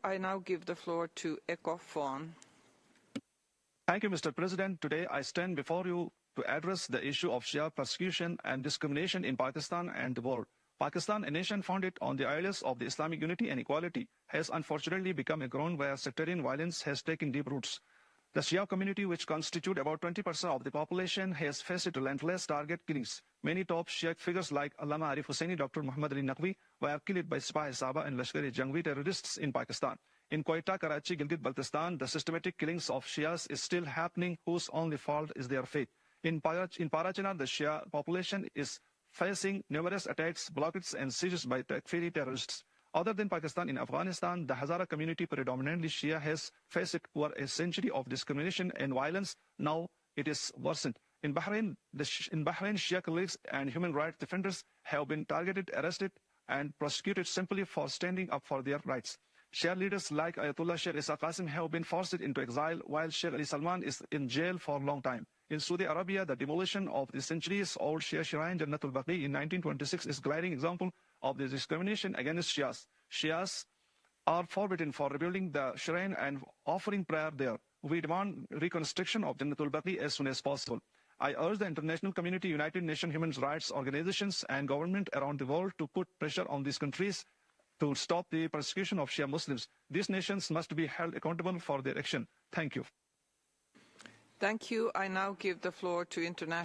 I now give the floor to Ecofon. Thank you, Mr. President. Today, I stand before you to address the issue of Shia persecution and discrimination in Pakistan and the world. Pakistan, a nation founded on the ideals of the Islamic unity and equality, has unfortunately become a ground where sectarian violence has taken deep roots. The Shia community, which constitute about 20% of the population, has faced relentless target killings. Many top Shia figures like Allama Arif Hussaini, Dr. Muhammad Ali Naqvi were killed by Sipah-e-Sahaba and Lashkar-e-Jangvi terrorists in Pakistan. In Quetta, Karachi, Gilgit-Baltistan, the systematic killings of Shias is still happening, whose only fault is their faith. In Parachinar, the Shia population is facing numerous attacks, blockades, and sieges by Takfiri terrorists. Other than Pakistan, in Afghanistan, the Hazara community, predominantly Shia, has faced over a century of discrimination and violence. Now it is worsened. In Bahrain, Shia colleagues and human rights defenders have been targeted, arrested, and prosecuted simply for standing up for their rights. Shia leaders like Ayatollah Sheikh Isa Qasim have been forced into exile, while Sheikh Ali Salman is in jail for a long time. In Saudi Arabia, the demolition of the centuries-old Shia shrine Jannatul Baqi in 1926 is a glaring example of the discrimination against Shias. Shias are forbidden for rebuilding the shrine and offering prayer there. We demand reconstruction of Jannatul Baqi as soon as possible. I urge the international community, United Nations human rights organizations, and government around the world to put pressure on these countries to stop the persecution of Shia Muslims. These nations must be held accountable for their action. Thank you. Thank you. I now give the floor to international